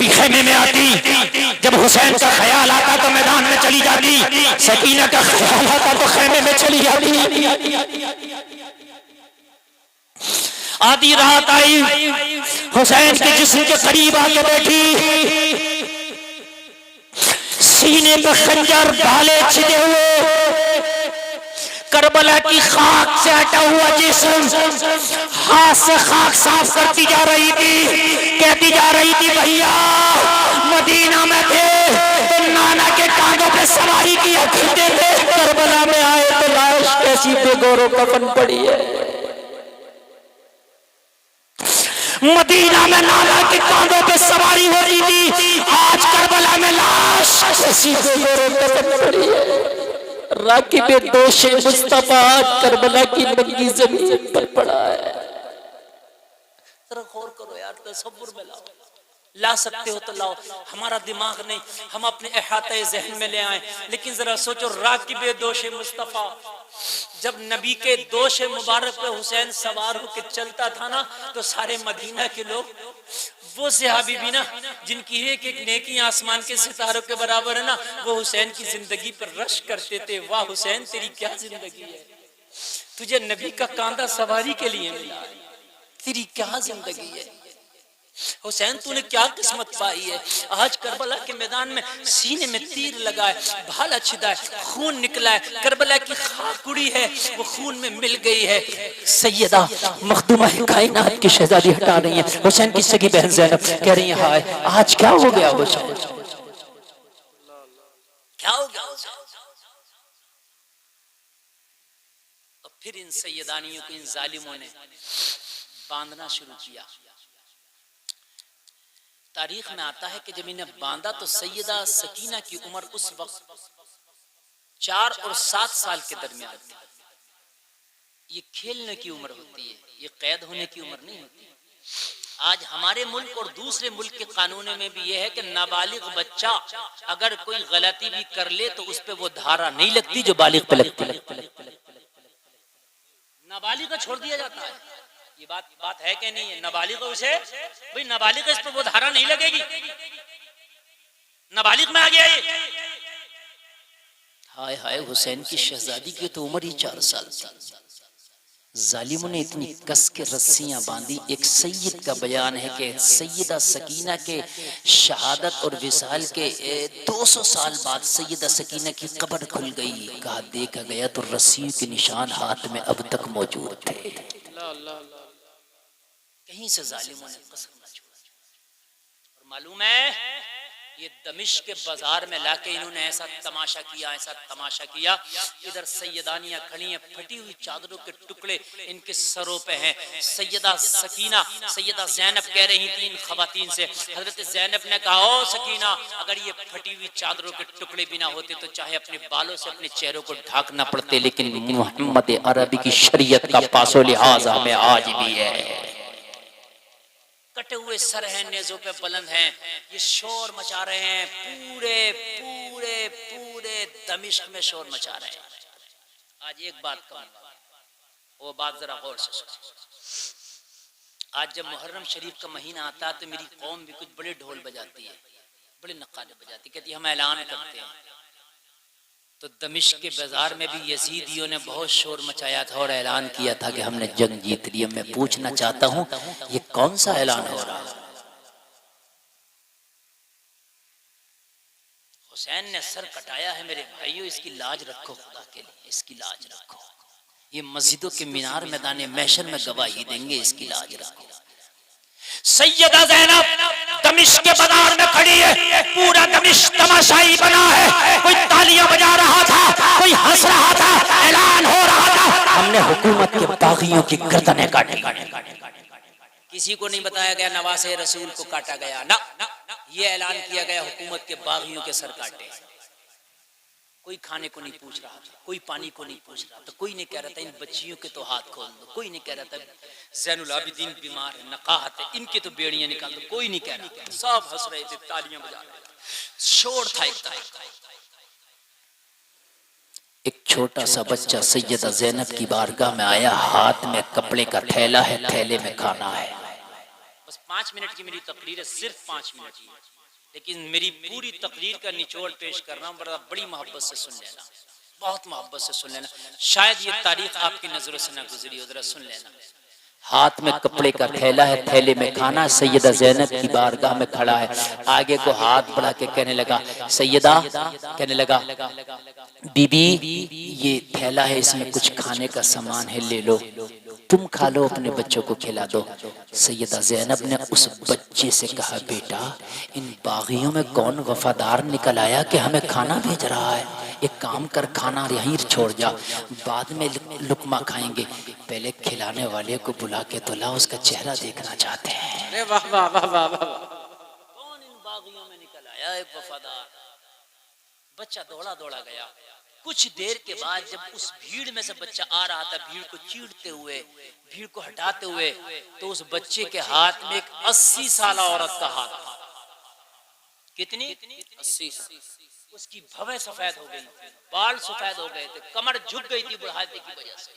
कभी खेमे में आती, जब हुसैन का ख्याल आता तो मैदान में चली जाती, सकीना का ख्याल आता तो खेमे में चली जाती। आधी रात आई, हुसैन के जिस्म के करीब आके बैठी, सीने पर खंजर भाले छिदे हुए, करबला की खाक से हटा हुआ जिस्म, हाथ से खाक साफ करती जा रही थी, कहती जा रही थी भैया मदीना में थे तो नाना के कांधों पे सवारी किया करते थे, करबला में आए तो लाश कैसी बेगौरो कफन पड़ी है। मदीना में नाना के कांधों पे सवारी हो रही थी, आज करबला में लाश कैसी बेगौरो कफन पड़ी है। राकिबे दोषे मुस्तफा करबला की नंगी जमीन पर पड़ा है। जरा गौर करो यार, तसव्वुर में लाओ, ला सकते हो तो लाओ, हमारा दिमाग नहीं, हम अपने अहाते ज़हन में ले आए। लेकिन जरा सोचो, राकिबे दोषे मुस्तफा, जब नबी के दोषे मुबारक पे हुसैन सवार होकर चलता था ना, तो सारे मदीना के लोग, वो सहाबी भी ना जिनकी एक एक नेकी आसमान के सितारों के बराबर है ना, वो हुसैन की जिंदगी पर रश करते थे। वाह हुसैन तेरी क्या जिंदगी है, तुझे नबी का कांधा सवारी के लिए मिला, तेरी क्या जिंदगी है हुसैन, तूने क्या किस्मत पाई है। आज करबला के मैदान में सीने में तीर लगा है, भाला छिदा है, खून निकला है, करबला की खाक उड़ी है, वो खून में मिल गई है। सैयदा मखदूमा कायनात की शहजादी हटा रही है, हुसैन की सगी बहन ज़ैनब कह रही है हाय आज क्या हो गया हुसैन, क्या हो गया। और फिर इन सैयदानियों को इन जालिमों ने बांधना शुरू किया। तारीख में आता है कि जब इन्हें बांधा तो सैयदा सकीना की उम्र उस वक्त 4 और 7 साल के दरमियान थी। ये खेलने की उम्र होती है, ये कैद होने की उम्र नहीं होती। आज हमारे मुल्क और दूसरे मुल्क के कानून में भी यह है कि नाबालिग बच्चा अगर कोई गलती भी कर ले तो उस पर वो धारा नहीं लगती जो बालिग पे लगती। नाबालिग को छोड़ दिया जाता है। ये बात है कि नहीं है? नाबालिग उसे भाई नाबालिग इस पर वो धारा नहीं लगेगी, नाबालिग में आ गया ये। हाय हाय हुसैन की शहजादी की तो उम्र ही 4 साल थी। जालिमों ने इतनी कस के रस्सियां बांधी। एक सैयद का बयान है कि सैयदा सकीना के शहादत और विसाल के 200 साल बाद सैयदा सकीना की कब्र खुल गई। कहा देखा गया तो रस्सियों के निशान हाथ में अब तक मौजूद थे। कहीं से जालिमों ने कसम न छोड़ा। और मालूम है ये दमिश्क के बाजार में लाके इन्होंने ऐसा तमाशा किया। इधर सैयदानियां खड़ी हैं, फटी हुई चादरों के टुकड़े इनके सरों पे हैं। सैयदा सकीना, सैयदा ज़ैनब कह रही थी इन खवातीन से, हजरत ज़ैनब ने कहा ओ सकीना अगर ये फटी हुई चादरों के टुकड़े भी ना होते तो चाहे अपने बालों से अपने चेहरों को ढाकना पड़ते, लेकिन मोहम्मद अरबी की शरीयत का पासो लिहाज हमें आज भी है। कटे हुए सर हैं, नेज़ों पे बुलंद हैं, ये शोर मचा रहे हैं, पूरे दमिश्क में शोर मचा रहे हैं। आज एक बात कहूंगा, वो बात जरा गौर से सुनो। आज जब मुहर्रम शरीफ का महीना आता है तो मेरी कौम भी कुछ बड़े ढोल बजाती है, बड़े नक्कारे बजाती, कहती हम ऐलान करते हैं। तो दमिश्क के बाजार में भी यजीदियों ने बहुत शोर मचाया था और ऐलान किया था कि हमने जंग जीत ली। मैं पूछना चाहता हूं ये कौन सा ऐलान हो रहा है? हुसैन ने सर कटाया है मेरे भाइयों, इसकी लाज रखो, खुदा के लिए इसकी लाज रखो। ये मस्जिदों के मीनार मैदान महशर में गवाही देंगे, इसकी लाज रखो। सैयदा ज़ैनब दमिश्क के बाजार में खड़ी है, पूरा दमिश्क तमाशाई बना है, कोई तालियां बजा रहा था, कोई हंस रहा था, ऐलान हो रहा था हमने हुकूमत के बागियों की गर्दनें काटी। किसी को नहीं बताया गया नवासे रसूल को काटा गया ना, ये ऐलान किया गया हुकूमत के बागियों के सर काटे। कोई खाने को नहीं पूछ रहा था, कोई पानी को नहीं पूछ रहा था, कोई नहीं कह रहा था इन बच्चियों के तो हाथ खोल दो, कोई नहीं कह रहा था ज़ैनुल आबिदीन बीमार है, नकाहत है, इनके तो बेड़ियां निकाल दो, कोई नहीं कह रहा था। सब हंस रहे थे, तालियां बजा रहे थे, शोर था एक छोटा सा बच्चा सैयदा ज़ैनब की बारगाह में आया, हाथ में कपड़े का थैला है, थैले में खाना है। बस 5 मिनट की मेरी तकरीर है, सिर्फ 5 मिनट की, लेकिन मेरी पूरी तकरीर का निचोड़ पेश कर रहा हूँ, बड़ी मोहब्बत से सुन लेना, बहुत मोहब्बत से सुन लेना। शायद ये तारीख आपकी नजरों से ना गुजरी हो, जरा सुन लेना। हाथ में कपड़े का थैला है, थैले में खाना। सैयदा ज़ैनब की बारगाह में खड़ा है, आगे को हाथ बढ़ा के कहने लगा, सैयदा, कहने लगा बीबी ये थैला है, इसमें कुछ खाने का सामान है, ले लो, तुम खा लो, अपने बच्चों को खिला दो। सैयदा ज़ैनब ने उस बच्चे से कहा, बेटा इन बागियों में कौन वफादार निकल आया कि हमें खाना भेज रहा है, एक काम कर, खाना यहीं छोड़ जा, बाद में लुकमा खाएंगे, पहले खिलाने वाले को बुला के तो ला, उसका चेहरा देखना चाहते हैं। अरे वाह वाह वाह वाह वाह, कौन इन बागियों में निकल आया एक वफादार। बच्चा दौड़ा दौड़ा गया। कुछ देर के बाद जब उस भीड़ में से बच्चा आ रहा था, भीड़ को चीरते हुए, भीड़ को हटाते हुए, तो उस बच्चे के हाथ में एक 80 साल औरत का हाथ था। कितनी? 80 साल। उसकी भवें सफेद हो गई, बाल सफेद हो गए थे, कमर झुक गई थी बुढ़ापे की वजह से,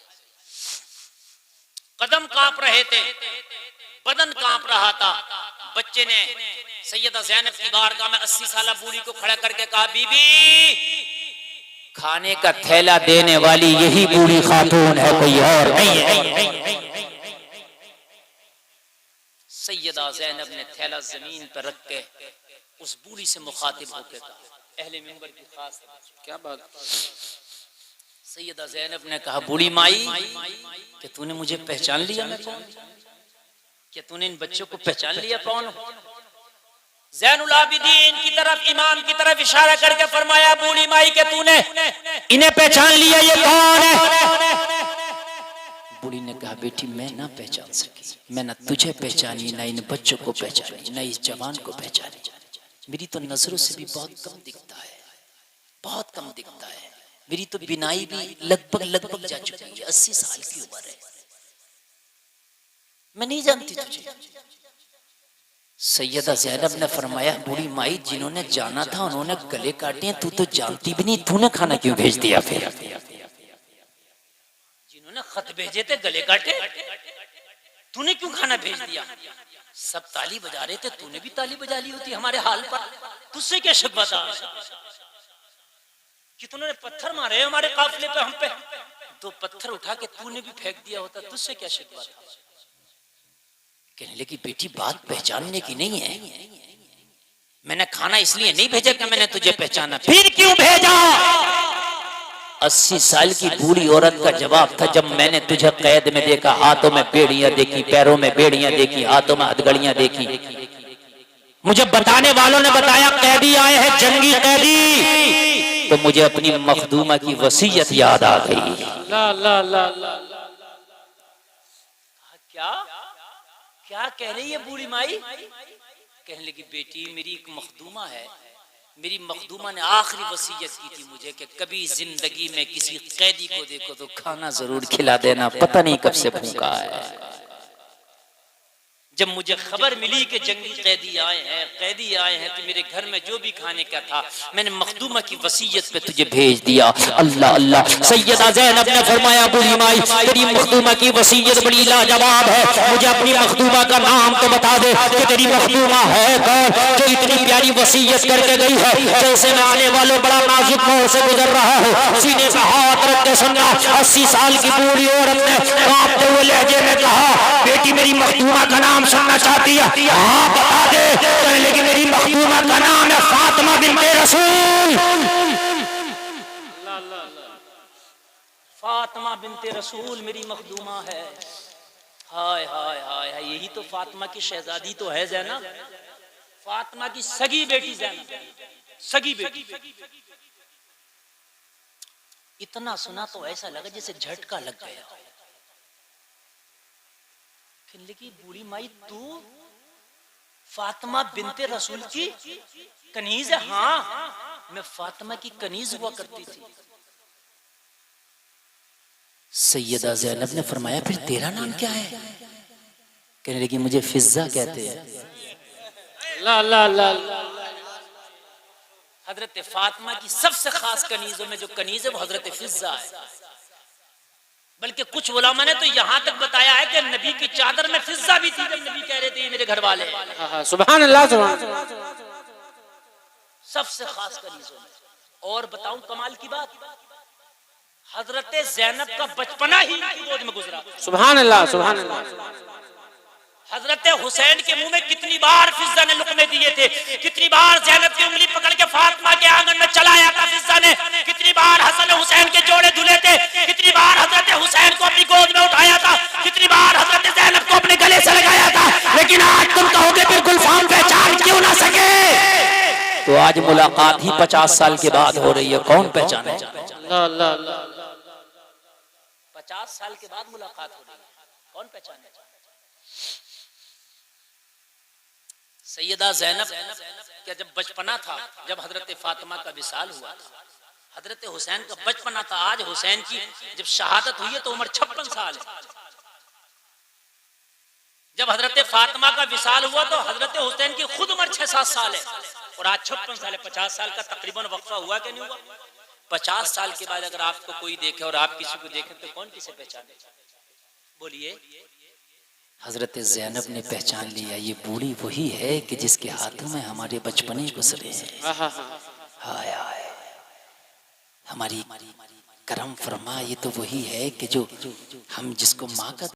कदम कांप रहे थे, बदन कांप रहा था। बच्चे ने सैयदा ज़ैनब की बारगाह में 80 साल बूढ़ी को खड़ा करके कहा, बीबी खाने का थैला देने वाली यही बूढ़ी खातून है, कोई और नहीं है। सैयदा ज़ैनब ने थैला जमीन पर रख के उस बूढ़ी से मुखातिब होकर कहा, अहले मिंबर की खास क्या बात। सैयदा ज़ैनब ने कहा, बूढ़ी माई क्या तूने मुझे पहचान लिया? मैं कौन? क्या तूने इन बच्चों को पहचान लिया कौन? ज़ैनुल आबिदीन की तरफ, इमाम की तरफ इशारा करके फरमाया, बूढ़ी माई के तूने इन्हें पहचान लिया, ये कौन है? बूढ़ी ने कहा, बेटी मैं ना पहचान सकी, मैं ना तुझे पहचानी, ना इन बच्चों को पहचानी, ना इस जवान को पहचानी, मेरी तो नजरों से भी बहुत कम दिखता है, बहुत कम दिखता है, मेरी तो बिनाई भी लगभग जा चुकी है, 80 साल की उम्र है, मैं नहीं जानती तुझे। सैयदा ज़ैनब ने फरमाया, बूढ़ी माई जिन्होंने जाना था उन्होंने गले काटे, तू तो जानती भी नहीं, तूने खाना क्यों भेज दिया? फिर जिन्होंने खत भेजे थे गले काटे, तूने क्यों खाना भेज दिया? सब ताली बजा रहे थे, तूने भी ताली बजा ली होती हमारे हाल पर, तुझसे क्या शिकवा था कि तूने पत्थर मारे हमारे काफिले पे, हम पे, तो पत्थर उठा के तूने भी फेंक दिया होता, तुझसे क्या शिकवा था? कहने लगी, बेटी बात पहचानने की नहीं है, मैंने खाना इसलिए नहीं भेजा कि मैंने तुझे पहचाना। फिर क्यों भेजा? 80 साल की बूढ़ी औरत का जवाब था, जब मैंने तुझे कैद में देखा, हाथों में बेड़ियां देखी, पैरों में बेड़ियां देखी, हाथों में हथकड़ियां देखी, मुझे बताने वालों ने बताया कैदी आए हैं, जंगी कैदी, तो मुझे अपनी मखदूमा की वसीयत याद आ गई। ला ला ला ला क्या क्या कह रही है बूढ़ी माई? कहने लगी, बेटी मेरी एक मखदूमा है, मेरी मखदूमा ने आखिरी वसीयत की थी मुझे कि कभी जिंदगी में किसी कैदी को देखो तो खाना जरूर खिला देना, पता नहीं कब से भूखा है। जब मुझे खबर मिली कि जंगी कैदी आए हैं तो मेरे घर में जो भी खाने का था मैंने मखदूमा की वसीयत पे तुझे भेज दिया। अल्लाह अल्लाह। सैयदा ज़ैनब ने फरमाया, बूढ़ी माई तेरी मखदूमा की वसीयत बड़ी लाजवाब है, मुझे अपनी मखदूमा का नाम तो बता दे कि तेरी मखदूमा है कौन जो इतनी प्यारी वसीयत करके गई है। जैसे मैं आने वालों बड़ा नाजुक मोड़ से गुजर रहा हूँ, सीने पे हाथ रख के सुनना। 80 साल की बूढ़ी औरत ने कांपते हुए लहजे में कहा, बेटी मेरी मखदूमा का नाम सुनना चाहती है? हाँ बता दे। कहने लगी, मेरी मखदूमा का नाम है फातिमा बिन्ते रसूल। फातिमा बिन्ते रसूल मेरी मखदूमा है। हाय हाय हाय हाय, यही तो फातिमा की शहजादी तो है ज़ैनब, फातिमा की सगी बेटी ज़ैनब, सगी बेटी। इतना सुना तो ऐसा लगा जैसे झटका लग गया। लेकिन बूढ़ी माई तू फातिमा बिन्ते रसूल की कनीज है? हाँ मैं फातिमा की कनीज हुआ करती थी। सैयदा ज़ैनब ने फरमाया, फिर तेरा नाम क्या है? कहने लगी, मुझे फिज़्ज़ा कहते हैं। ला ला ला हजरत फातिमा की सबसे खास कनीजों में जो कनीज है वो हजरत फिज़्ज़ा है। बल्कि कुछ उलमा ने तो यहाँ तक बताया है कि नबी की चादर में फिजा भी थी जब नबी कह रहे थे ये मेरे घर वाले। सुभान अल्लाह, सुभान अल्लाह। सबसे खास करीजों में। और बताऊं कमाल की बात, हजरत ज़ैनब का बचपना ही इनकी गोद में गुजरा। सुभान अल्लाह, सुभान अल्लाह। हजरत हुसैन के मुंह में कितनी बार फिजा ने लुकमे दिए थे, कितनी बार ज़ैनब की उंगली पकड़ के फातिमा के आंगन में चलाया था फिजा ने, कितनी बार हसन हुसैन के जोड़े धुले थे, कितनी बार हजरत हुसैन को अपनी गोद में उठाया था, कितनी बार हजरत ज़ैनब को अपने गले से लगाया था। लेकिन आज तुम कहोगे बिल्कुल फाम पहचान क्यों ना सके, तो आज मुलाकात ही 50 साल के बाद हो रही है, कौन पहचाने? 50 साल के बाद मुलाकात हो रही है, कौन पहचाने? सैयदा ज़ैनब क्या जब बचपना था, जब हजरत फातिमा का विसाल हुआ था, हजरत हुसैन का बचपना था। आज हुसैन की जब शहादत हुई है तो उम्र 56 साल है। जब हजरत फातिमा का विसाल हुआ तो हजरत हुसैन की खुद उम्र 6-7 साल है, और आज 56 साल है। 50 साल का तकरीबन वक्फा हुआ कि नहीं हुआ? 50 साल के बाद अगर आपको कोई देखे और आप किसी को देखें तो कौन किसे पहचाने? बोलिए। हजरत ज़ैनब ने पहचान लिया, ये बूढ़ी वही है कि जिसके हाथों में हमारे बचपने गुजरे हैं। हाय हाय, हमारी करम फरमा, ये तो वही है कि जो हम जिसको माँ का